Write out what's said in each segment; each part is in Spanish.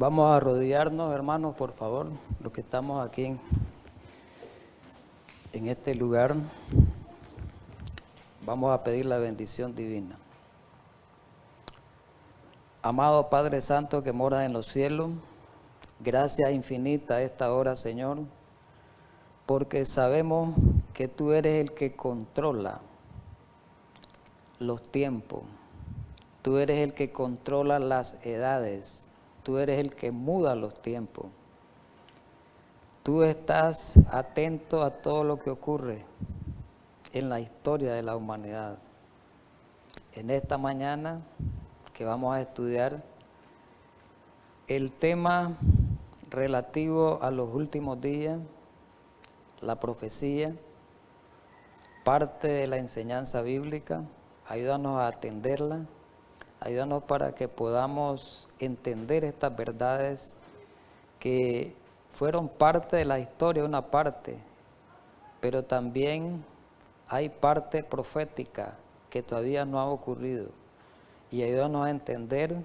Vamos a arrodillarnos, hermanos, por favor, los que estamos aquí en este lugar. Vamos a pedir la bendición divina. Amado Padre Santo que mora en los cielos, gracias infinita a esta hora, Señor, porque sabemos que tú eres el que controla los tiempos, tú eres el que controla las edades, tú eres el que muda los tiempos. Tú estás atento a todo lo que ocurre en la historia de la humanidad. En esta mañana que vamos a estudiar el tema relativo a los últimos días, la profecía, parte de la enseñanza bíblica, ayúdanos a atenderla, ayúdanos para que podamos entender estas verdades que fueron parte de la historia, una parte, pero también hay parte profética que todavía no ha ocurrido, y ayúdanos a entender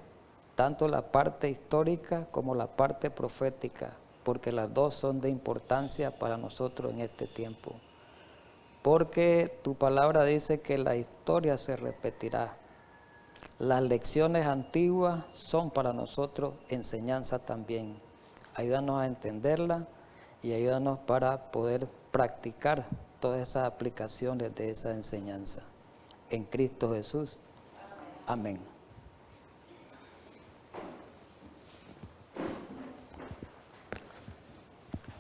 tanto la parte histórica como la parte profética, porque las dos son de importancia para nosotros en este tiempo, porque tu palabra dice que la historia se repetirá. Las lecciones antiguas son para nosotros enseñanza también. Ayúdanos a entenderla y ayúdanos para poder practicar todas esas aplicaciones de esa enseñanza. En Cristo Jesús. Amén.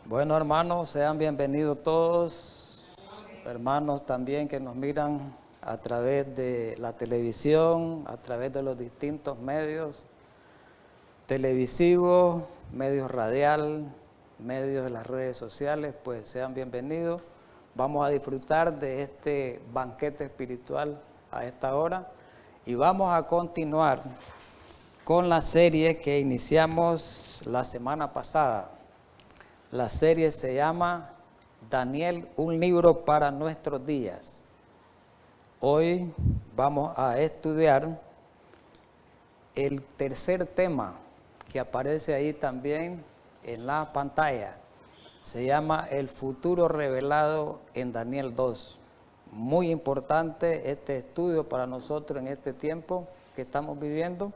Bueno, hermanos, sean bienvenidos todos, hermanos también que nos miran a través de la televisión, a través de los distintos medios televisivos, medios radial, medios de las redes sociales, pues sean bienvenidos. Vamos a disfrutar de este banquete espiritual a esta hora y vamos a continuar con la serie que iniciamos la semana pasada. La serie se llama Daniel, un libro para nuestros días. Hoy vamos a estudiar el tercer tema que aparece ahí también en la pantalla. Se llama El futuro revelado en Daniel 2. Muy importante este estudio para nosotros en este tiempo que estamos viviendo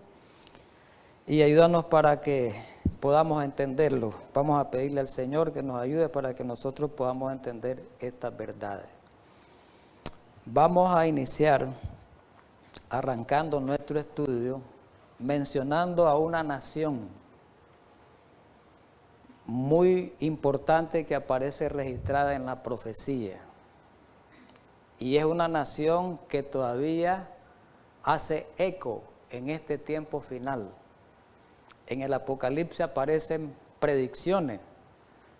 y ayúdanos para que podamos entenderlo. Vamos a pedirle al Señor que nos ayude para que nosotros podamos entender estas verdades. Vamos a iniciar arrancando nuestro estudio mencionando a una nación muy importante que aparece registrada en la profecía. Y es una nación que todavía hace eco en este tiempo final. En el Apocalipsis aparecen predicciones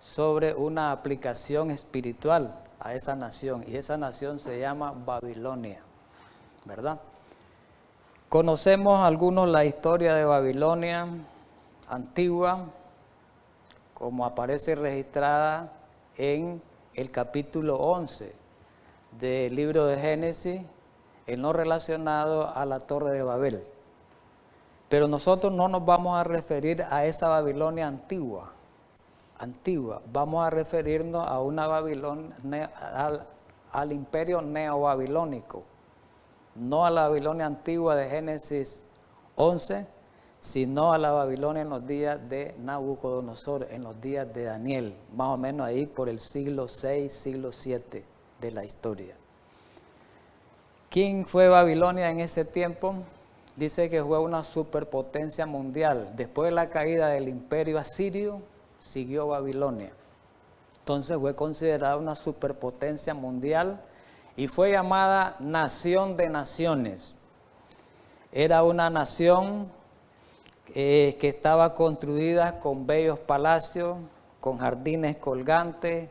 sobre una aplicación espiritual a esa nación, y esa nación se llama Babilonia, ¿verdad? Conocemos algunos la historia de Babilonia antigua, como aparece registrada en el capítulo 11 del libro de Génesis, en lo relacionado a la Torre de Babel. Pero nosotros no nos vamos a referir a esa Babilonia antigua, vamos a referirnos a una Babilonia, al imperio neobabilónico, no a la Babilonia antigua de Génesis 11, sino a la Babilonia en los días de Nabucodonosor, en los días de Daniel, más o menos ahí por el siglo 6, siglo 7 de la historia. ¿Quién fue Babilonia en ese tiempo? Dice que fue una superpotencia mundial. Después de la caída del imperio asirio, siguió Babilonia. Entonces fue considerada una superpotencia mundial y fue llamada nación de naciones. Era una nación que estaba construida con bellos palacios, con jardines colgantes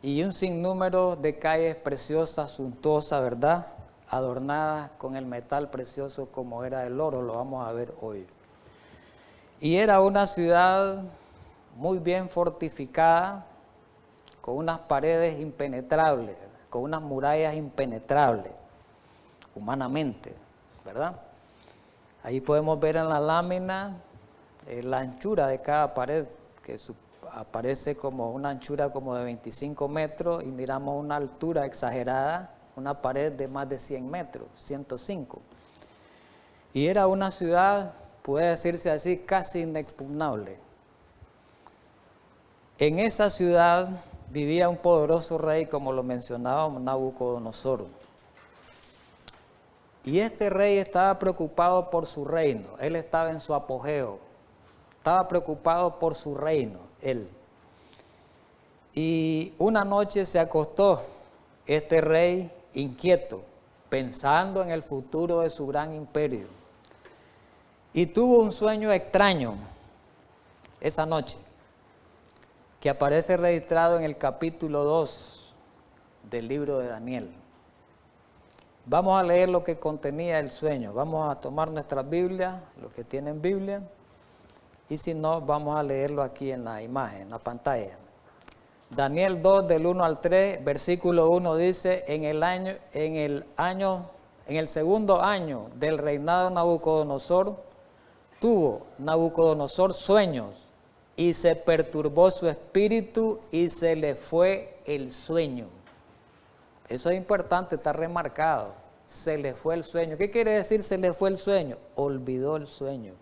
y un sinnúmero de calles preciosas, suntuosas, ¿verdad?, adornadas con el metal precioso como era el oro, lo vamos a ver hoy. Y era una ciudad muy bien fortificada, con unas paredes impenetrables, con unas murallas impenetrables, humanamente, ¿verdad? Ahí podemos ver en la lámina la anchura de cada pared, que aparece como una anchura como de 25 metros y miramos una altura exagerada, una pared de más de 100 metros, 105. Y era una ciudad, puede decirse así, casi inexpugnable. En esa ciudad vivía un poderoso rey, como lo mencionábamos, Nabucodonosor. Y este rey estaba preocupado por su reino, él estaba en su apogeo, estaba preocupado por su reino, él. Y una noche se acostó este rey inquieto, pensando en el futuro de su gran imperio. Y tuvo un sueño extraño esa noche, que aparece registrado en el capítulo 2 del libro de Daniel. Vamos a leer lo que contenía el sueño. Vamos a tomar nuestras Biblias, los que tienen Biblia, y si no, vamos a leerlo aquí en la imagen, en la pantalla. Daniel 2, del 1 al 3, versículo 1 dice: en el segundo año del reinado de Nabucodonosor, tuvo Nabucodonosor sueños, y se perturbó su espíritu y se le fue el sueño. Eso es importante, está remarcado. Se le fue el sueño. ¿Qué quiere decir se le fue el sueño? Olvidó el sueño.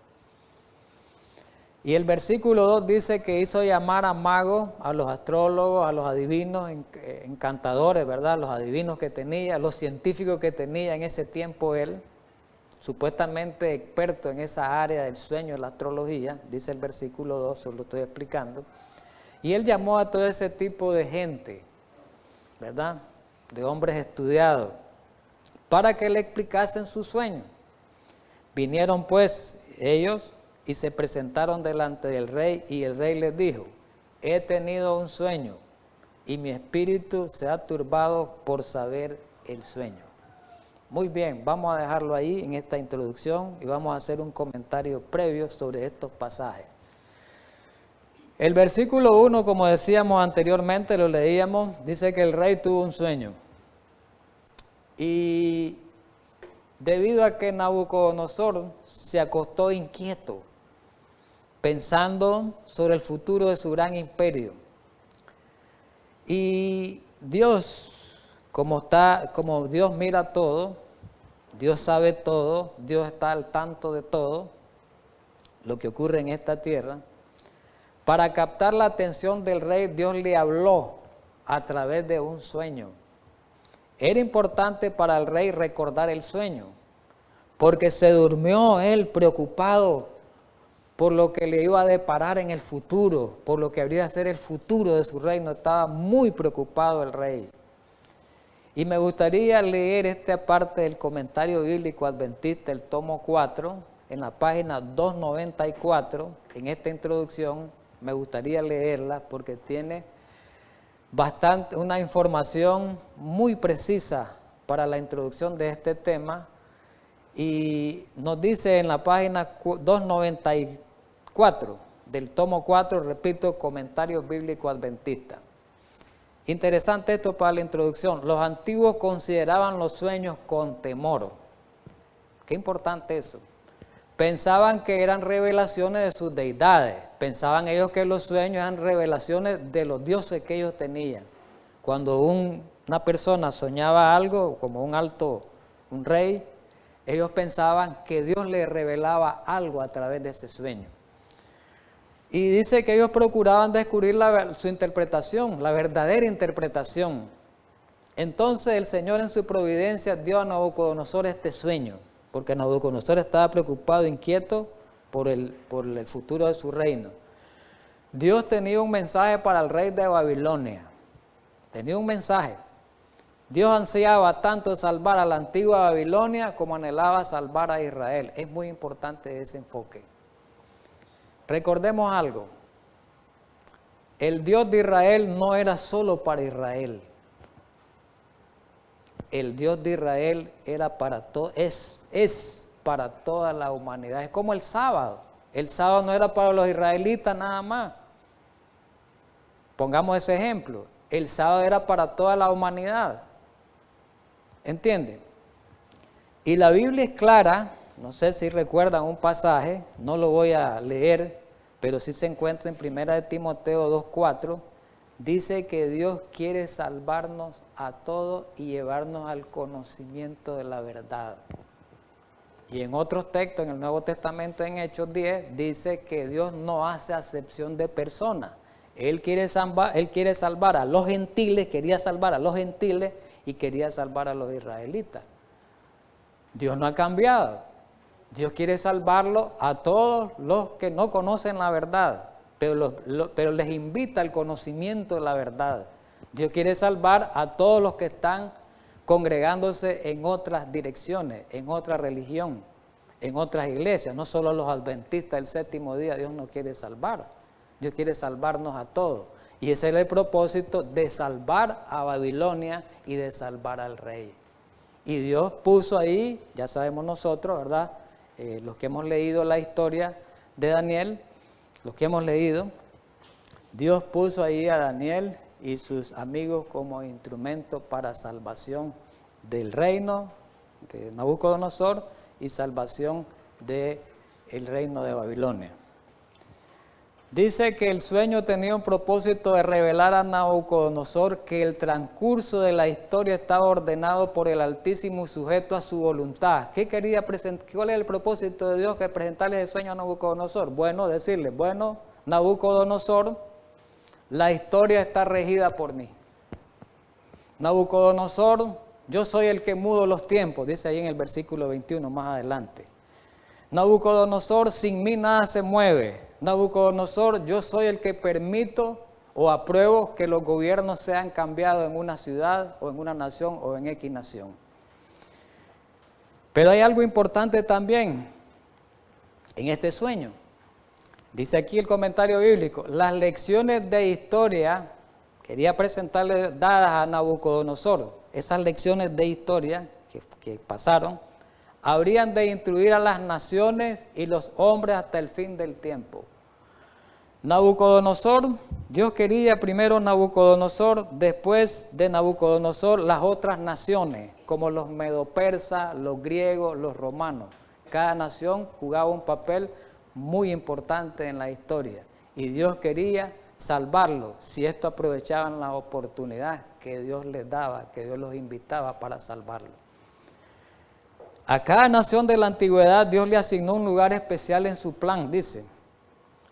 Y el versículo 2 dice que hizo llamar a magos, a los astrólogos, a los adivinos, encantadores, ¿verdad? Los adivinos que tenía, los científicos que tenía en ese tiempo él, supuestamente experto en esa área del sueño, de la astrología, dice el versículo 2, se lo estoy explicando. Y él llamó a todo ese tipo de gente, ¿verdad?, de hombres estudiados, para que le explicasen su sueño. Vinieron pues ellos y se presentaron delante del rey, y el rey les dijo: he tenido un sueño, y mi espíritu se ha turbado por saber el sueño. Muy bien, vamos a dejarlo ahí en esta introducción y vamos a hacer un comentario previo sobre estos pasajes. El versículo 1, como decíamos anteriormente, lo leíamos, dice que el rey tuvo un sueño. Y debido a que Nabucodonosor se acostó inquieto, pensando sobre el futuro de su gran imperio. Y Dios, como Dios mira todo, Dios sabe todo, Dios está al tanto de todo lo que ocurre en esta tierra. Para captar la atención del rey, Dios le habló a través de un sueño. Era importante para el rey recordar el sueño, porque se durmió él preocupado por lo que le iba a deparar en el futuro, por lo que habría de ser el futuro de su reino. Estaba muy preocupado el rey. Y me gustaría leer esta parte del comentario bíblico adventista, el tomo 4, en la página 294, en esta introducción. Me gustaría leerla porque tiene una información muy precisa para la introducción de este tema, y nos dice en la página 294 del tomo 4, repito, comentario bíblico adventista. Interesante esto para la introducción. Los antiguos consideraban los sueños con temor. Qué importante eso. Pensaban que eran revelaciones de sus deidades. Pensaban ellos que los sueños eran revelaciones de los dioses que ellos tenían. Cuando una persona soñaba algo, como un rey, ellos pensaban que Dios le revelaba algo a través de ese sueño. Y dice que ellos procuraban descubrir su interpretación, la verdadera interpretación. Entonces el Señor en su providencia dio a Nabucodonosor este sueño, porque Nabucodonosor estaba preocupado, inquieto por el futuro de su reino. Dios tenía un mensaje para el rey de Babilonia. Tenía un mensaje. Dios ansiaba tanto salvar a la antigua Babilonia como anhelaba salvar a Israel. Es muy importante ese enfoque. Recordemos algo. El Dios de Israel no era solo para Israel. El Dios de Israel era para es para toda la humanidad. Es como el sábado. El sábado no era para los israelitas nada más. Pongamos ese ejemplo. El sábado era para toda la humanidad. ¿Entienden? Y la Biblia es clara no sé si recuerdan un pasaje, no lo voy a leer, pero sí se encuentra en 1 Timoteo 2:4, dice que Dios quiere salvarnos a todos y llevarnos al conocimiento de la verdad. Y en otros textos, en el Nuevo Testamento, en Hechos 10, dice que Dios no hace acepción de personas. Él quiere salvar a los gentiles, quería salvar a los gentiles y quería salvar a los israelitas. Dios no ha cambiado. Dios quiere salvarlo a todos los que no conocen la verdad, pero les invita al conocimiento de la verdad. Dios quiere salvar a todos los que están congregándose en otras direcciones, en otra religión, en otras iglesias, no solo a los adventistas del séptimo día. Dios no quiere salvar, Dios quiere salvarnos a todos. Y ese era el propósito de salvar a Babilonia y de salvar al rey. Y Dios puso ahí, ya sabemos nosotros, ¿verdad? Los que hemos leído la historia de Daniel, los que hemos leído, Dios puso ahí a Daniel y sus amigos como instrumento para salvación del reino de Nabucodonosor y salvación del reino de Babilonia. Dice que el sueño tenía un propósito de revelar a Nabucodonosor que el transcurso de la historia estaba ordenado por el Altísimo y sujeto a su voluntad. ¿Qué quería presentar? ¿Cuál es el propósito de Dios que presentarle el sueño a Nabucodonosor? Bueno, decirle, bueno, Nabucodonosor, la historia está regida por mí. Nabucodonosor, yo soy el que mudo los tiempos, dice ahí en el versículo 21 más adelante. Nabucodonosor, sin mí nada se mueve. Nabucodonosor, yo soy el que permito o apruebo que los gobiernos sean cambiados en una ciudad o en una nación o en X nación. Pero hay algo importante también en este sueño. Dice aquí el comentario bíblico, las lecciones de historia, quería presentarle dadas a Nabucodonosor, esas lecciones de historia que pasaron, habrían de instruir a las naciones y los hombres hasta el fin del tiempo. Nabucodonosor, Dios quería primero Nabucodonosor, después de Nabucodonosor las otras naciones, como los medopersas, los griegos, los romanos. Cada nación jugaba un papel muy importante en la historia y Dios quería salvarlos si estos aprovechaban la oportunidad que Dios les daba, que Dios los invitaba para salvarlos. A cada nación de la antigüedad Dios le asignó un lugar especial en su plan, dice.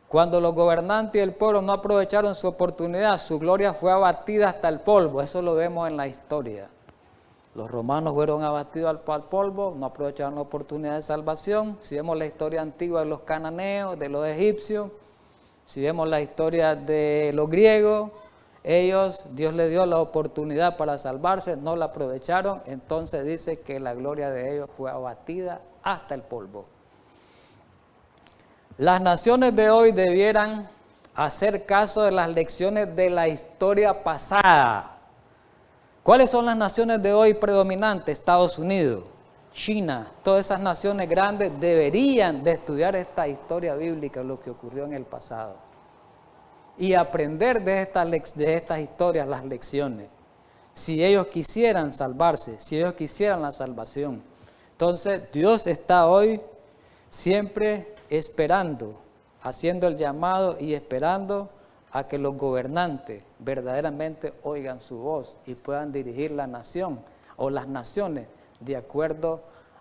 Cuando los gobernantes y el pueblo no aprovecharon su oportunidad, su gloria fue abatida hasta el polvo. Eso lo vemos en la historia. Los romanos fueron abatidos al polvo, no aprovecharon la oportunidad de salvación. Si vemos la historia antigua de los cananeos, de los egipcios, si vemos la historia de los griegos, Dios les dio la oportunidad para salvarse, no la aprovecharon, entonces dice que la gloria de ellos fue abatida hasta el polvo. Las naciones de hoy debieran hacer caso de las lecciones de la historia pasada. ¿Cuáles son las naciones de hoy predominantes? Estados Unidos, China, todas esas naciones grandes deberían de estudiar esta historia bíblica, lo que ocurrió en el pasado, y aprender de estas historias las lecciones, si ellos quisieran salvarse, si ellos quisieran la salvación. Entonces Dios está hoy siempre esperando, haciendo el llamado y esperando a que los gobernantes verdaderamente oigan su voz y puedan dirigir la nación o las naciones de acuerdo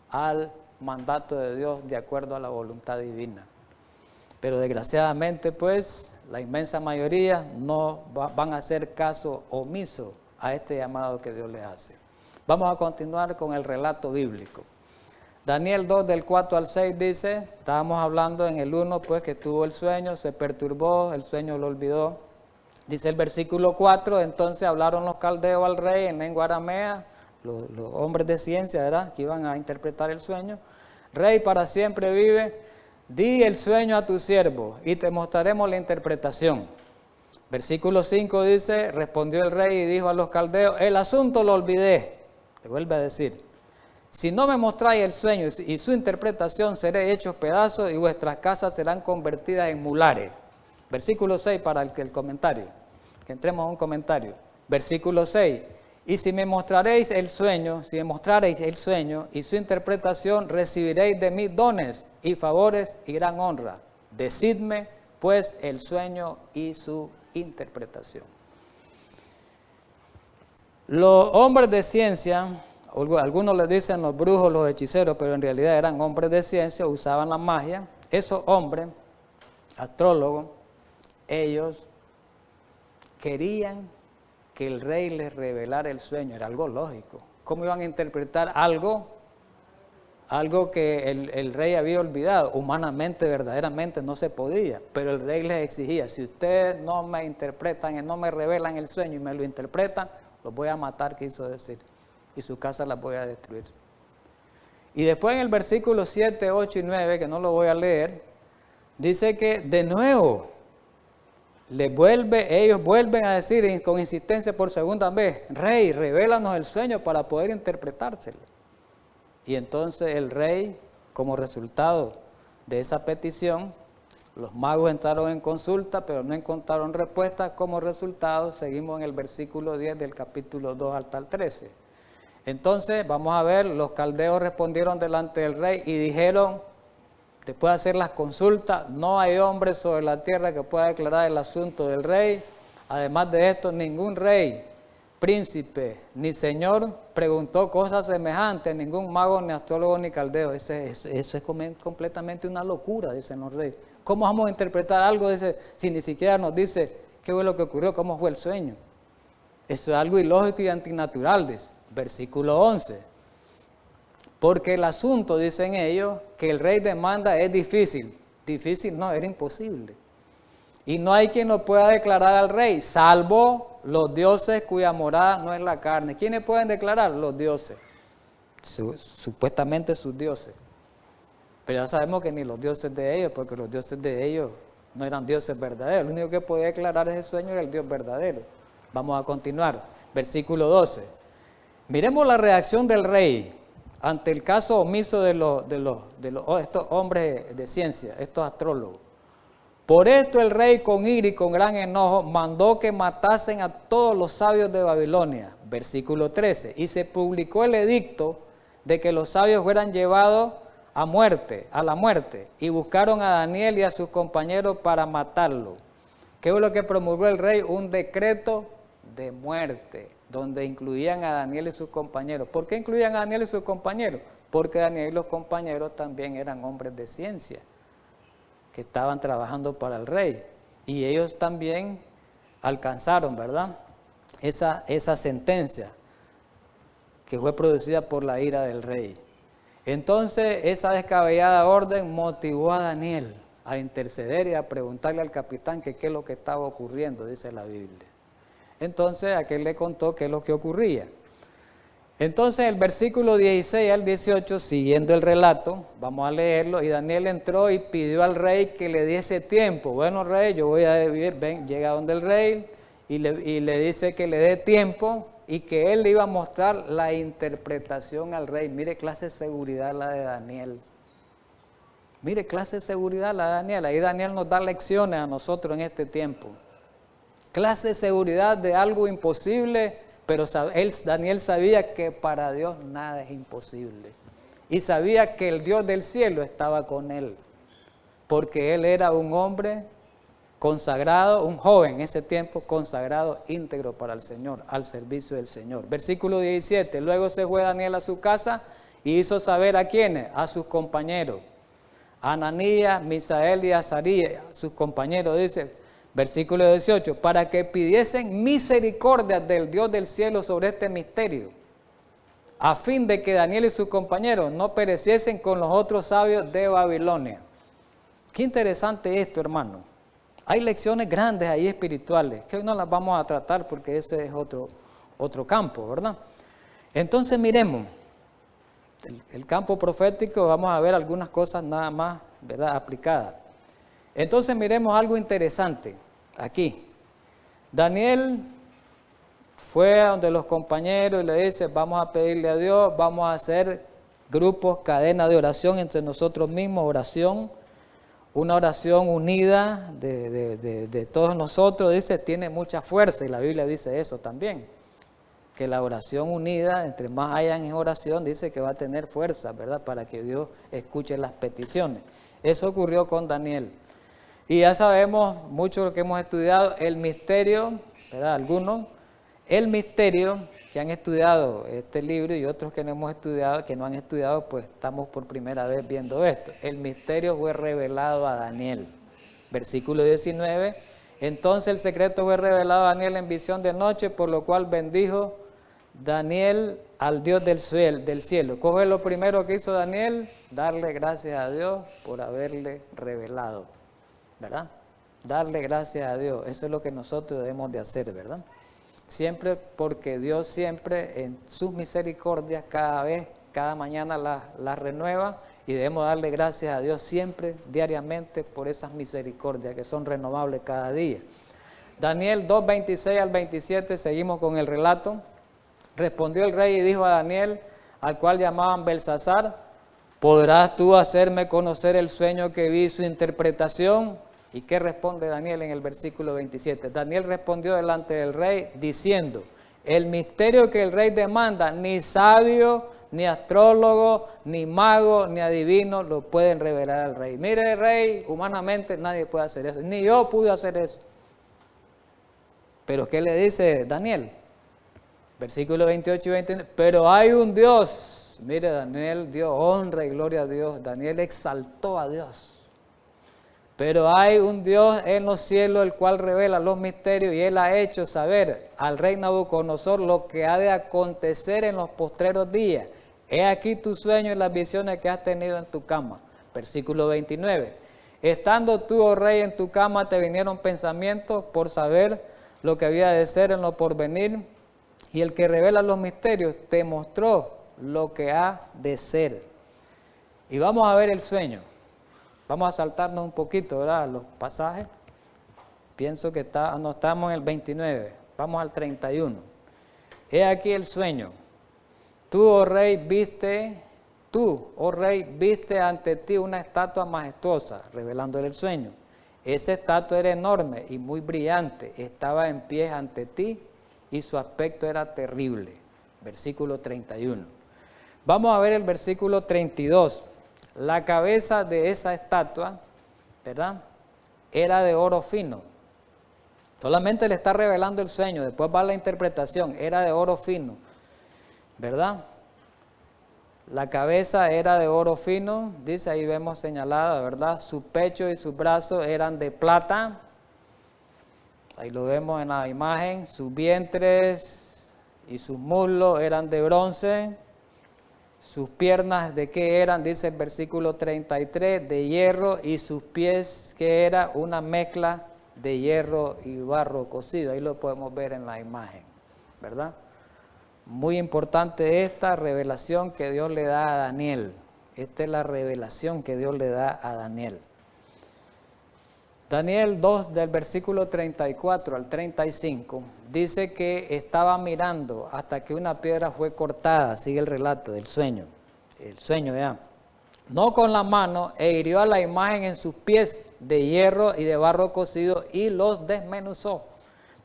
al mandato de Dios, de acuerdo a la voluntad divina. Pero desgraciadamente, pues, la inmensa mayoría no van a hacer caso omiso a este llamado que Dios les hace. Vamos a continuar con el relato bíblico. Daniel 2, del 4 al 6 dice, estábamos hablando en el 1, pues, que tuvo el sueño, se perturbó, el sueño lo olvidó. Dice el versículo 4, entonces hablaron los caldeos al rey en lengua aramea, los hombres de ciencia, ¿verdad?, que iban a interpretar el sueño. Rey, para siempre vive, di el sueño a tu siervo y te mostraremos la interpretación. Versículo 5 dice, respondió el rey y dijo a los caldeos, el asunto lo olvidé. Le vuelve a decir, si no me mostráis el sueño y su interpretación, seré hechos pedazos y vuestras casas serán convertidas en mulares. Versículo 6 para el comentario, que entremos a un comentario. Versículo 6, Y si me mostraréis el sueño, y su interpretación, recibiréis de mí dones y favores y gran honra. Decidme, pues, el sueño y su interpretación. Los hombres de ciencia, algunos le dicen los brujos, los hechiceros, pero en realidad eran hombres de ciencia, usaban la magia. Esos hombres, astrólogos, ellos querían que el rey les revelara el sueño, era algo lógico. ¿Cómo iban a interpretar algo que el rey había olvidado? Humanamente, verdaderamente no se podía, pero el rey les exigía: si ustedes no me interpretan, no me revelan el sueño y me lo interpretan, los voy a matar, quiso decir, y su casa las voy a destruir. Y después en el versículo 7, 8 y 9, que no lo voy a leer, dice que de nuevo ellos vuelven a decir con insistencia por segunda vez: Rey, revélanos el sueño para poder interpretárselo. Y entonces el rey, como resultado de esa petición, los magos entraron en consulta, pero no encontraron respuesta. Como resultado, seguimos en el versículo 10 del capítulo 2 hasta el 13. Entonces, vamos a ver, los caldeos respondieron delante del rey y dijeron, después de hacer las consultas: no hay hombre sobre la tierra que pueda declarar el asunto del rey. Además de esto, ningún rey, príncipe, ni señor preguntó cosas semejantes, ningún mago, ni astrólogo, ni caldeo. Eso es completamente una locura, dicen los reyes. ¿Cómo vamos a interpretar algo si ni siquiera nos dice qué fue lo que ocurrió, cómo fue el sueño? Eso es algo ilógico y antinatural, dice. Versículo 11. Porque el asunto, dicen ellos, que el rey demanda es difícil. Difícil no, era imposible. Y no hay quien lo pueda declarar al rey, salvo los dioses cuya morada no es la carne. ¿Quiénes pueden declarar? Los dioses. Supuestamente sus dioses. Pero ya sabemos que ni los dioses de ellos, porque los dioses de ellos no eran dioses verdaderos. El único que podía declarar ese sueño era el Dios verdadero. Vamos a continuar. Versículo 12. Miremos la reacción del rey ante el caso omiso de estos hombres de ciencia, estos astrólogos. Por esto el rey, con ira y con gran enojo, mandó que matasen a todos los sabios de Babilonia. Versículo 13. Y se publicó el edicto de que los sabios fueran llevados a la muerte, y buscaron a Daniel y a sus compañeros para matarlo. ¿Qué fue lo que promulgó el rey? Un decreto de muerte, donde incluían a Daniel y sus compañeros. ¿Por qué incluían a Daniel y sus compañeros? Porque Daniel y los compañeros también eran hombres de ciencia, que estaban trabajando para el rey, y ellos también alcanzaron, ¿verdad?, esa sentencia que fue producida por la ira del rey. Entonces, esa descabellada orden motivó a Daniel a interceder y a preguntarle al capitán que qué es lo que estaba ocurriendo, dice la Biblia. Entonces, aquel le contó qué es lo que ocurría. Entonces, el versículo 16 al 18, siguiendo el relato, vamos a leerlo: y Daniel entró y pidió al rey que le diese tiempo. Bueno, rey, yo voy a vivir. Ven, llega donde el rey y le dice que le dé tiempo y que él le iba a mostrar la interpretación al rey. Mire clase de seguridad la de Daniel. Mire clase de seguridad la de Daniel. Ahí Daniel nos da lecciones a nosotros en este tiempo. Clase de seguridad de algo imposible, pero Daniel sabía que para Dios nada es imposible. Y sabía que el Dios del cielo estaba con él, porque él era un hombre consagrado, un joven en ese tiempo, consagrado, íntegro para el Señor, al servicio del Señor. Versículo 17, luego se fue Daniel a su casa y hizo saber ¿a quiénes? A sus compañeros, a Ananías, Misael y Azarías, sus compañeros, dice, versículo 18, para que pidiesen misericordia del Dios del cielo sobre este misterio, a fin de que Daniel y sus compañeros no pereciesen con los otros sabios de Babilonia. Qué interesante esto, hermano. Hay lecciones grandes ahí espirituales, que hoy no las vamos a tratar porque ese es otro campo, ¿verdad? Entonces miremos, el campo profético, vamos a ver algunas cosas nada más, ¿verdad?, aplicadas. Entonces miremos algo interesante aquí. Daniel fue a donde los compañeros y le dice: vamos a pedirle a Dios, vamos a hacer grupos, cadena de oración entre nosotros mismos, una oración unida de todos nosotros, dice, tiene mucha fuerza, y la Biblia dice eso también, que la oración unida, entre más hayan en oración, dice que va a tener fuerza, ¿verdad? Para que Dios escuche las peticiones. Eso ocurrió con Daniel. Y ya sabemos mucho lo que hemos estudiado, el misterio, ¿verdad? Algunos, el misterio que han estudiado este libro y otros que no hemos estudiado, que no han estudiado, pues estamos por primera vez viendo esto. El misterio fue revelado a Daniel. Versículo 19. Entonces el secreto fue revelado a Daniel en visión de noche, por lo cual bendijo Daniel al Dios del cielo. Coge lo primero que hizo Daniel, darle gracias a Dios por haberle revelado, ¿verdad? Darle gracias a Dios, eso es lo que nosotros debemos de hacer, ¿verdad? Siempre, porque Dios siempre en sus misericordias cada mañana las renueva, y debemos darle gracias a Dios siempre, diariamente, por esas misericordias que son renovables cada día. Daniel 2, 26 al 27, seguimos con el relato. Respondió el rey y dijo a Daniel, al cual llamaban Belsasar, ¿podrás tú hacerme conocer el sueño que vi y su interpretación? ¿Y qué responde Daniel en el versículo 27? Daniel respondió delante del rey diciendo, el misterio que el rey demanda, ni sabio, ni astrólogo, ni mago, ni adivino lo pueden revelar al rey. Mire, rey, humanamente nadie puede hacer eso, ni yo pude hacer eso. Pero ¿qué le dice Daniel? Versículo 28 y 29, pero hay un Dios. Mire, Daniel dio honra y gloria a Dios, Daniel exaltó a Dios. Pero hay un Dios en los cielos, el cual revela los misterios, y él ha hecho saber al rey Nabucodonosor lo que ha de acontecer en los postreros días. He aquí tu sueño y las visiones que has tenido en tu cama. Versículo 29. Estando tú, oh rey, en tu cama, te vinieron pensamientos por saber lo que había de ser en lo porvenir, y el que revela los misterios te mostró lo que ha de ser. Y vamos a ver el sueño. Vamos a saltarnos un poquito, ¿verdad? Los pasajes. Pienso que no estamos en el 29. Vamos al 31. He aquí el sueño. Tú, oh rey, viste ante ti una estatua majestuosa, revelándole el sueño. Esa estatua era enorme y muy brillante. Estaba en pie ante ti y su aspecto era terrible. Versículo 31. Vamos a ver el versículo 32. La cabeza de esa estatua, ¿verdad?, era de oro fino. Solamente le está revelando el sueño, después va la interpretación, era de oro fino, ¿verdad? La cabeza era de oro fino, dice, ahí vemos señalada, ¿verdad? Su pecho y sus brazos eran de plata, ahí lo vemos en la imagen, sus vientres y sus muslos eran de bronce. Sus piernas, ¿de qué eran? Dice el versículo 33, de hierro, y sus pies, que era una mezcla de hierro y barro cocido. Ahí lo podemos ver en la imagen, ¿verdad? Muy importante esta revelación que Dios le da a Daniel. Esta es la revelación que Dios le da a Daniel. Daniel 2, del versículo 34 al 35, dice que estaba mirando hasta que una piedra fue cortada, sigue el relato del sueño, ya, no con la mano, e hirió a la imagen en sus pies de hierro y de barro cocido y los desmenuzó.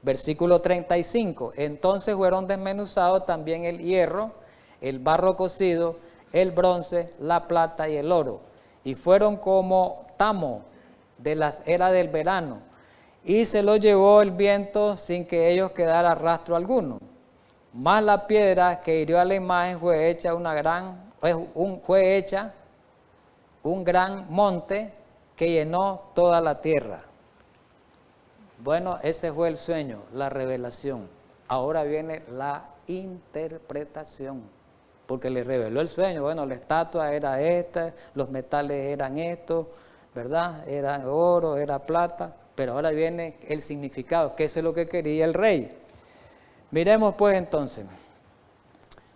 Versículo 35, entonces fueron desmenuzados también el hierro, el barro cocido, el bronce, la plata y el oro, y fueron como tamo de las eras del verano, y se lo llevó el viento sin que ellos quedara rastro alguno. Mas la piedra que hirió a la imagen fue hecha un gran monte que llenó toda la tierra. Bueno, ese fue el sueño, la revelación. Ahora viene la interpretación, porque le reveló el sueño. Bueno, la estatua era esta, los metales eran estos, ¿verdad? Era oro, era plata, pero ahora viene el significado, que eso es lo que quería el rey. Miremos pues entonces,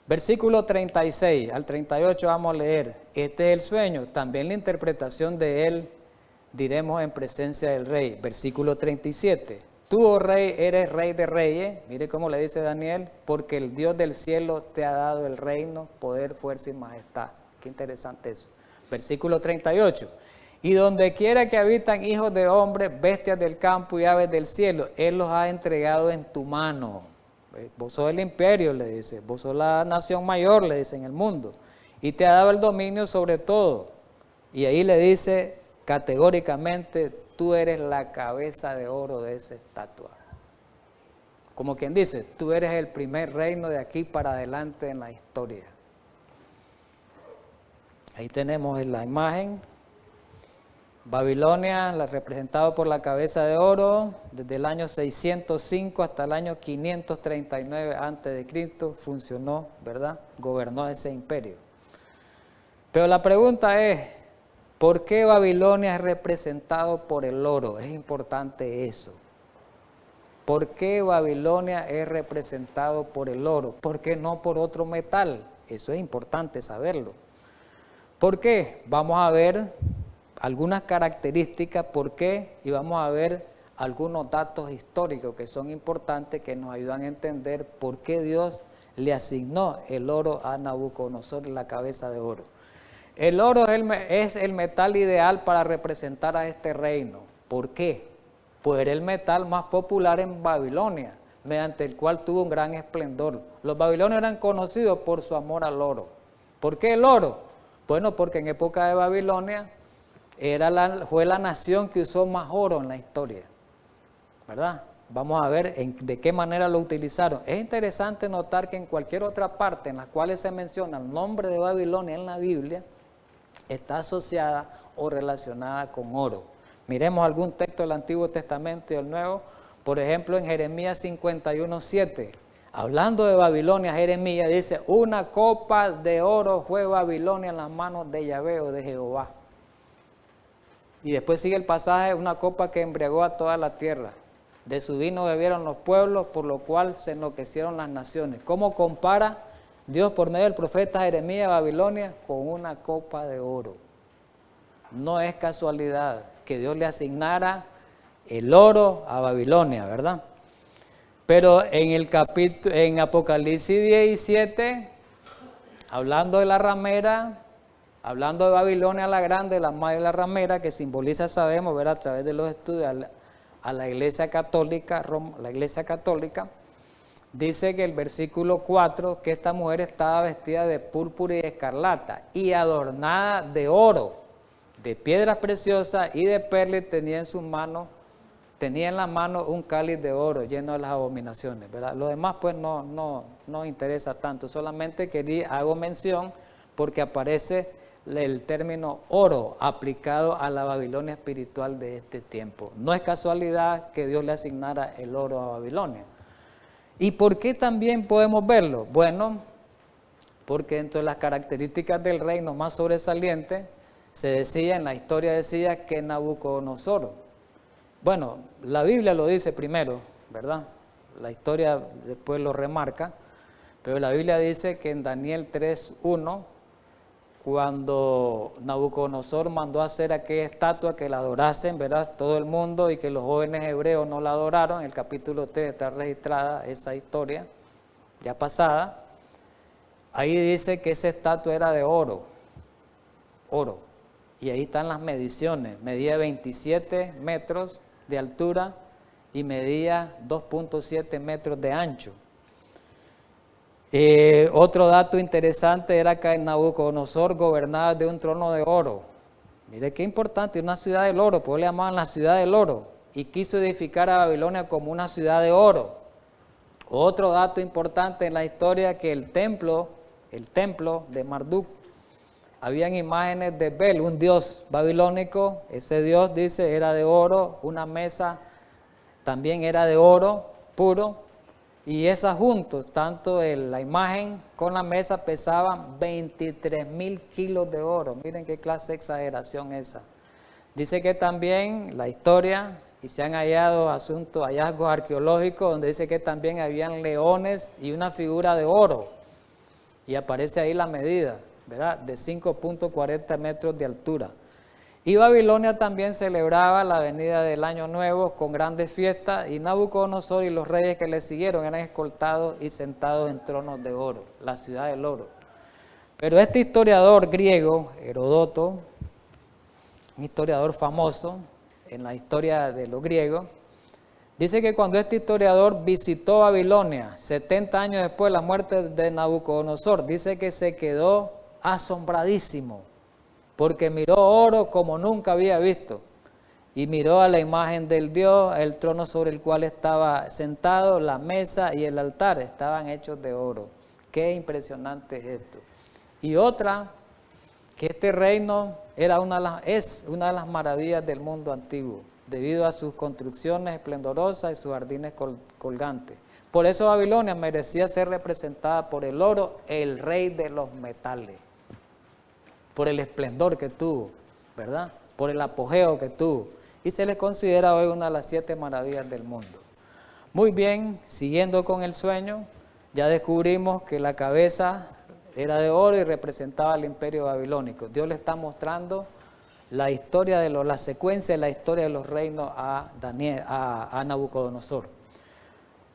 versículo 36 al 38 vamos a leer, este es el sueño, también la interpretación de él diremos en presencia del rey. Versículo 37, tú, oh rey, eres rey de reyes, mire cómo le dice Daniel, porque el Dios del cielo te ha dado el reino, poder, fuerza y majestad. Qué interesante eso. Versículo 38, y donde quiera que habitan hijos de hombres, bestias del campo y aves del cielo, Él los ha entregado en tu mano. Vos sos el imperio, le dice, vos sos la nación mayor, le dice, en el mundo, y te ha dado el dominio sobre todo. Y ahí le dice categóricamente, tú eres la cabeza de oro de esa estatua. Como quien dice, tú eres el primer reino de aquí para adelante en la historia. Ahí tenemos la imagen. Babilonia, representado por la cabeza de oro, desde el año 605 hasta el año 539 a.C. funcionó, ¿verdad? Gobernó ese imperio. Pero la pregunta es, ¿por qué Babilonia es representado por el oro? Es importante eso. ¿Por qué Babilonia es representado por el oro? ¿Por qué no por otro metal? Eso es importante saberlo. ¿Por qué? Vamos a ver algunas características, por qué, y vamos a ver algunos datos históricos que son importantes, que nos ayudan a entender por qué Dios le asignó el oro a Nabucodonosor, la cabeza de oro. El oro es el metal ideal para representar a este reino. ¿Por qué? Pues era el metal más popular en Babilonia, mediante el cual tuvo un gran esplendor. Los babilonios eran conocidos por su amor al oro. ¿Por qué el oro? Bueno, porque en época de Babilonia fue la nación que usó más oro en la historia, ¿verdad? Vamos a ver de qué manera lo utilizaron. Es interesante notar que en cualquier otra parte en la cual se menciona el nombre de Babilonia en la Biblia, está asociada o relacionada con oro. Miremos algún texto del Antiguo Testamento y del Nuevo, por ejemplo en Jeremías 51:7. Hablando de Babilonia, Jeremías dice, una copa de oro fue Babilonia en las manos de Yahvé o de Jehová. Y después sigue el pasaje, una copa que embriagó a toda la tierra. De su vino bebieron los pueblos, por lo cual se enloquecieron las naciones. ¿Cómo compara Dios por medio del profeta Jeremías a Babilonia? Con una copa de oro. No es casualidad que Dios le asignara el oro a Babilonia, ¿verdad? Pero en Apocalipsis 17, hablando de la ramera, hablando de Babilonia la grande, la madre de la ramera, que simboliza, sabemos, ver a través de los estudios a la Iglesia Católica, dice que el versículo 4, que esta mujer estaba vestida de púrpura y escarlata y adornada de oro, de piedras preciosas y de perlas, tenía en la mano un cáliz de oro lleno de las abominaciones, ¿verdad? Lo demás pues no interesa tanto, solamente hago mención porque aparece el término oro aplicado a la Babilonia espiritual de este tiempo. No es casualidad que Dios le asignara el oro a Babilonia. ¿Y por qué también podemos verlo? Bueno, porque entre las características del reino más sobresalientes, en la historia decía que Nabucodonosor, bueno, la Biblia lo dice primero, ¿verdad? La historia después lo remarca, pero la Biblia dice que en Daniel 3:1, cuando Nabucodonosor mandó a hacer aquella estatua que la adorasen, ¿verdad? Todo el mundo, y que los jóvenes hebreos no la adoraron, en el capítulo 3 está registrada esa historia, ya pasada. Ahí dice que esa estatua era de oro, y ahí están las mediciones, medía 27 metros de altura y medía 2.7 metros de ancho. Otro dato interesante era que Nabucodonosor gobernaba de un trono de oro. Mire qué importante, una ciudad del oro, pues le llamaban la ciudad del oro, y quiso edificar a Babilonia como una ciudad de oro. Otro dato importante en la historia, que el templo de Marduk, habían imágenes de Bel, un dios babilónico. Ese dios, dice, era de oro. Una mesa también era de oro puro, y esas juntos, tanto la imagen con la mesa, pesaban 23,000 kilos de oro. Miren qué clase de exageración esa. Dice que también la historia, y se han hallado hallazgos arqueológicos, donde dice que también habían leones y una figura de oro, y aparece ahí la medida, ¿verdad? De 5.40 metros de altura. Y Babilonia también celebraba la venida del Año Nuevo con grandes fiestas, y Nabucodonosor y los reyes que le siguieron eran escoltados y sentados en tronos de oro, la ciudad del oro. Pero este historiador griego, Heródoto, un historiador famoso en la historia de los griegos, Dice que cuando este historiador visitó Babilonia, 70 años después de la muerte de Nabucodonosor, dice que se quedó asombradísimo, porque miró oro como nunca había visto, y miró a la imagen del Dios, el trono sobre el cual estaba sentado, la mesa y el altar estaban hechos de oro. Qué impresionante es esto. Y otra, que este reino es una de las maravillas del mundo antiguo, debido a sus construcciones esplendorosas y sus jardines colgantes. Por eso Babilonia merecía ser representada por el oro, el rey de los metales, por el esplendor que tuvo, ¿verdad? Por el apogeo que tuvo. Y se le considera hoy una de las 7 maravillas del mundo. Muy bien, siguiendo con el sueño, ya descubrimos que la cabeza era de oro y representaba al imperio babilónico. Dios le está mostrando la historia la secuencia de la historia de los reinos a Nabucodonosor.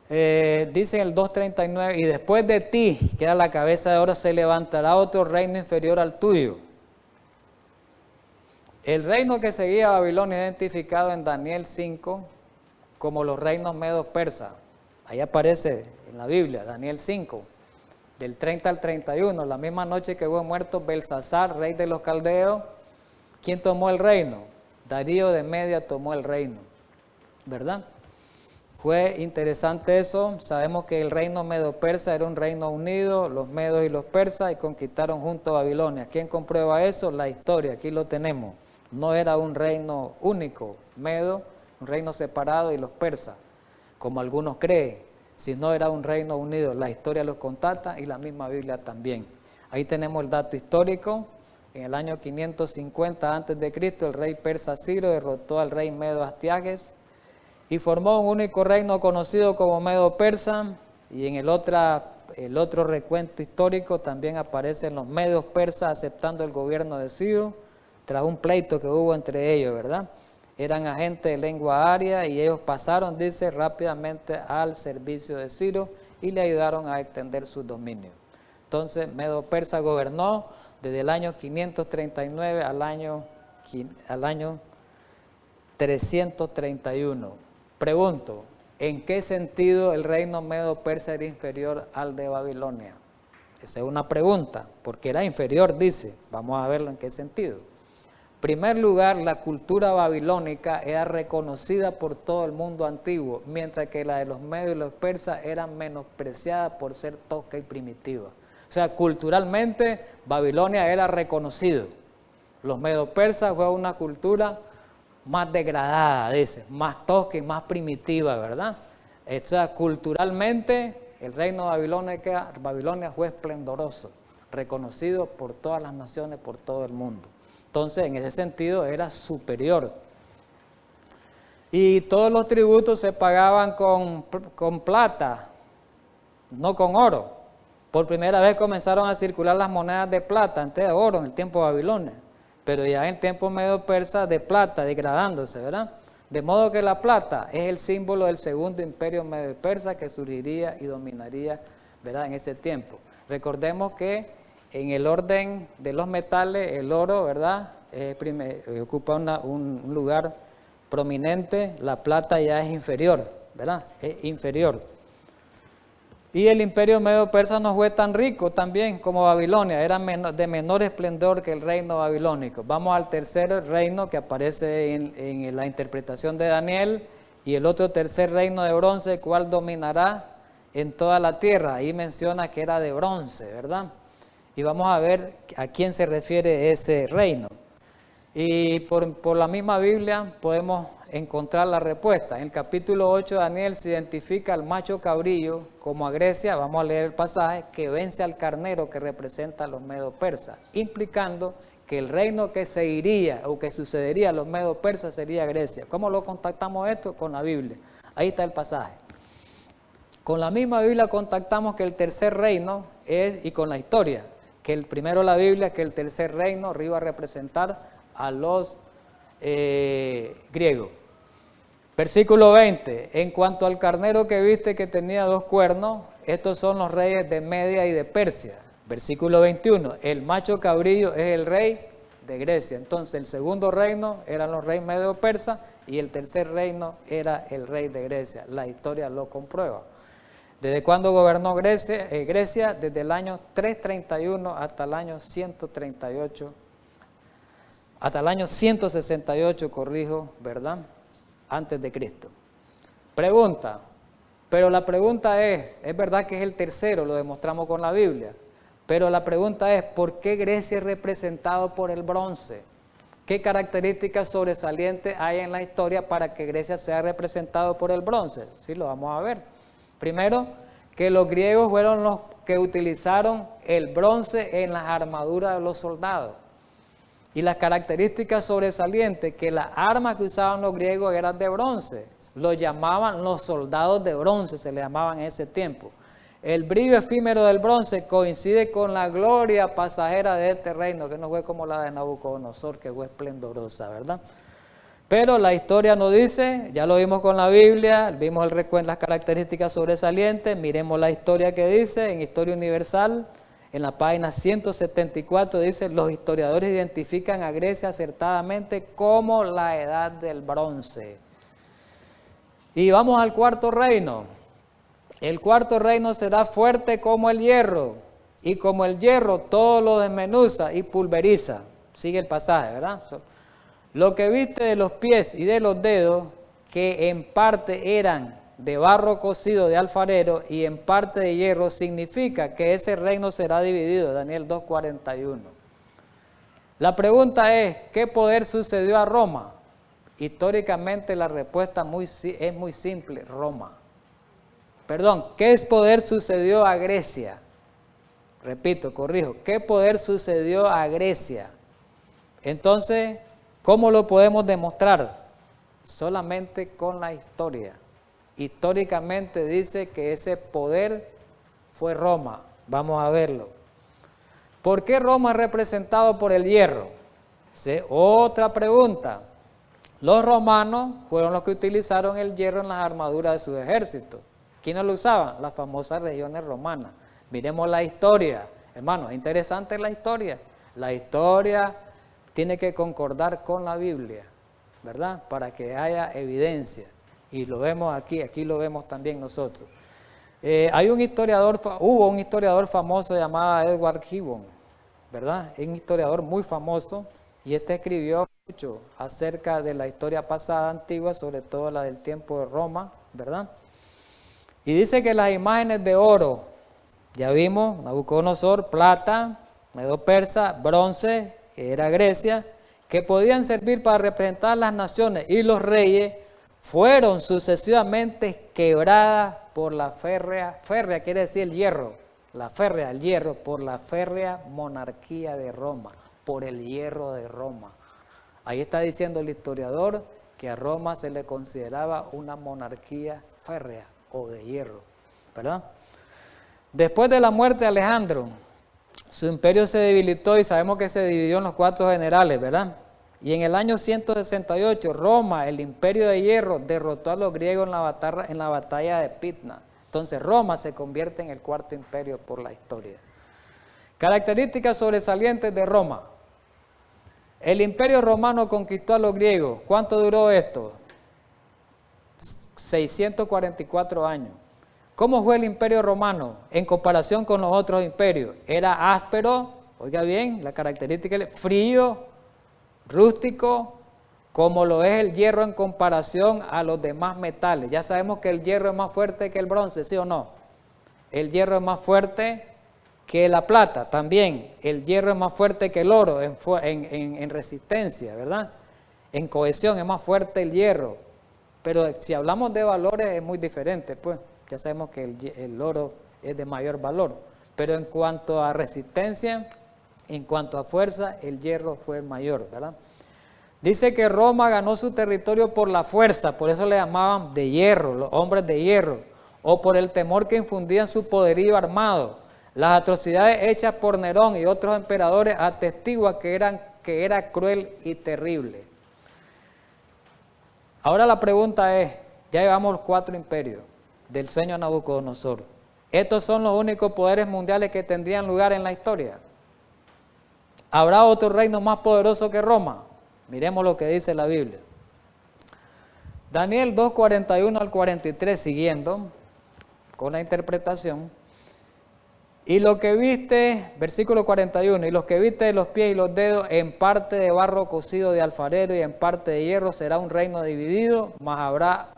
Dice en el 2:39, y después de ti, que era la cabeza de oro, se levantará otro reino inferior al tuyo. El reino que seguía a Babilonia es identificado en Daniel 5 como los reinos medos persas. Ahí aparece en la Biblia, Daniel 5, del 30 al 31, la misma noche que hubo muerto Belsasar, rey de los caldeos. ¿Quién tomó el reino? Darío de Media tomó el reino, ¿verdad? Fue interesante eso. Sabemos que el reino medo-persa era un reino unido, los medos y los persas, y conquistaron junto a Babilonia. ¿Quién comprueba eso? La historia, aquí lo tenemos. No era un reino único, medo, un reino separado, y los persas, como algunos creen, sino era un reino unido. La historia los contata y la misma Biblia también. Ahí tenemos el dato histórico. En el año 550 a.C., el rey persa Ciro derrotó al rey medo Astiages y formó un único reino conocido como Medo-Persa. Y en el otro recuento histórico también aparecen los medios persas aceptando el gobierno de Ciro, tras un pleito que hubo entre ellos, ¿verdad? Eran agentes de lengua aria y ellos pasaron, dice, rápidamente al servicio de Ciro y le ayudaron a extender su dominio. Entonces, Medo-Persa gobernó desde el año 539 al año 331. Pregunto, ¿en qué sentido el reino Medo-Persa era inferior al de Babilonia? Esa es una pregunta, porque era inferior, dice. Vamos a verlo en qué sentido. En primer lugar, la cultura babilónica era reconocida por todo el mundo antiguo, mientras que la de los medios y los persas era menospreciada por ser tosca y primitiva. O sea, culturalmente Babilonia era reconocido. Los medo-persas fue una cultura más degradada, dice, más tosca y más primitiva, ¿verdad? O sea, culturalmente el reino de Babilonia fue esplendoroso, reconocido por todas las naciones, por todo el mundo. Entonces, en ese sentido, era superior. Y todos los tributos se pagaban con plata, no con oro. Por primera vez comenzaron a circular las monedas de plata, antes de oro, en el tiempo de Babilonia. Pero ya en el tiempo medo-persa de plata, degradándose, ¿verdad? De modo que la plata es el símbolo del segundo imperio medo-persa que surgiría y dominaría, ¿verdad?, en ese tiempo. Recordemos que en el orden de los metales, el oro, ¿verdad?, ocupa un lugar prominente. La plata ya es inferior, ¿verdad?, es inferior. Y el imperio medo-persa no fue tan rico también como Babilonia, era de menor esplendor que el reino babilónico. Vamos al tercer reino que aparece en la interpretación de Daniel, y el otro tercer reino de bronce, el cual dominará en toda la tierra. Ahí menciona que era de bronce, ¿verdad? Y vamos a ver a quién se refiere ese reino. Y por la misma Biblia podemos encontrar la respuesta. En el capítulo 8 de Daniel se identifica al macho cabrillo como a Grecia, vamos a leer el pasaje, que vence al carnero que representa a los medo-persas, implicando que el reino que seguiría o que sucedería a los medo-persas sería Grecia. ¿Cómo lo contactamos esto? Con la Biblia. Ahí está el pasaje. Con la misma Biblia contactamos que el tercer reino es, y con la historia, que el primero la Biblia, que el tercer reino iba a representar a los griegos. Versículo 20, en cuanto al carnero que viste que tenía 2 cuernos, estos son los reyes de Media y de Persia. Versículo 21, el macho cabrillo es el rey de Grecia. Entonces el segundo reino eran los reyes medio-persas y el tercer reino era el rey de Grecia. La historia lo comprueba. ¿Desde cuándo gobernó Grecia? Grecia desde el año 331 hasta el año 138, hasta el año 168, corrijo, ¿verdad? Antes de Cristo. Pregunta, pero la pregunta es verdad que es el tercero, lo demostramos con la Biblia, pero la pregunta es, ¿por qué Grecia es representado por el bronce? ¿Qué características sobresalientes hay en la historia para que Grecia sea representado por el bronce? Sí, lo vamos a ver. Primero, que los griegos fueron los que utilizaron el bronce en las armaduras de los soldados. Y las características sobresalientes, que las armas que usaban los griegos eran de bronce. Los llamaban los soldados de bronce, se le llamaban en ese tiempo. El brillo efímero del bronce coincide con la gloria pasajera de este reino, que no fue como la de Nabucodonosor, que fue esplendorosa, ¿verdad? Pero la historia nos dice, ya lo vimos con la Biblia, vimos el recuento, las características sobresalientes, miremos la historia que dice en Historia Universal, en la página 174 dice, los historiadores identifican a Grecia acertadamente como la edad del bronce. Y vamos al cuarto reino. El cuarto reino será fuerte como el hierro, y como el hierro todo lo desmenuza y pulveriza. Sigue el pasaje, ¿verdad? Lo que viste de los pies y de los dedos, que en parte eran de barro cocido de alfarero y en parte de hierro, significa que ese reino será dividido. Daniel 2:41. La pregunta es, ¿qué poder sucedió a Roma? Históricamente la respuesta es muy simple, Roma. Perdón, ¿qué poder sucedió a Grecia? Repito, corrijo, ¿qué poder sucedió a Grecia? Entonces, ¿cómo lo podemos demostrar? Solamente con la historia. Históricamente dice que ese poder fue Roma. Vamos a verlo. ¿Por qué Roma es representado por el hierro? Otra pregunta. Los romanos fueron los que utilizaron el hierro en las armaduras de sus ejércitos. ¿Quiénes lo usaban? Las famosas regiones romanas. Miremos la historia. Hermanos, es interesante la historia. La historia tiene que concordar con la Biblia, ¿verdad? Para que haya evidencia. Y lo vemos aquí lo vemos también nosotros. Hubo un historiador famoso llamado Edward Gibbon, ¿verdad? Es un historiador muy famoso y escribió mucho acerca de la historia pasada antigua, sobre todo la del tiempo de Roma, ¿verdad? Y dice que las imágenes de oro, ya vimos, Nabucodonosor, plata, Medo-Persa, bronce, que era Grecia, que podían servir para representar las naciones y los reyes, fueron sucesivamente quebradas por la férrea quiere decir el hierro, el hierro, por la férrea monarquía de Roma, por el hierro de Roma. Ahí está diciendo el historiador que a Roma se le consideraba una monarquía férrea o de hierro, ¿verdad? Después de la muerte de Alejandro, su imperio se debilitó y sabemos que se dividió en los 4 generales, ¿verdad? Y en el año 168, Roma, el imperio de hierro, derrotó a los griegos en la batalla de Pydna. Entonces Roma se convierte en el 4º imperio por la historia. Características sobresalientes de Roma. El imperio romano conquistó a los griegos. ¿Cuánto duró esto? 644 años. ¿Cómo fue el imperio romano en comparación con los otros imperios? Era áspero, oiga bien, la característica es frío, rústico, como lo es el hierro en comparación a los demás metales. Ya sabemos que el hierro es más fuerte que el bronce, ¿sí o no? El hierro es más fuerte que la plata, también. El hierro es más fuerte que el oro en resistencia, ¿verdad? En cohesión es más fuerte el hierro. Pero si hablamos de valores es muy diferente, pues. Ya sabemos que el oro es de mayor valor. Pero en cuanto a resistencia, en cuanto a fuerza, el hierro fue el mayor, ¿verdad? Dice que Roma ganó su territorio por la fuerza, por eso le llamaban de hierro, los hombres de hierro, o por el temor que infundían su poderío armado. Las atrocidades hechas por Nerón y otros emperadores atestiguan que era cruel y terrible. Ahora la pregunta es, ya llevamos 4 imperios del sueño de Nabucodonosor. ¿Estos son los únicos poderes mundiales que tendrían lugar en la historia? ¿Habrá otro reino más poderoso que Roma? Miremos lo que dice la Biblia. Daniel 2, 41 al 43, siguiendo con la interpretación. Y lo que viste, versículo 41, y los que viste de los pies y los dedos, en parte de barro cocido de alfarero y en parte de hierro, será un reino dividido, mas habrá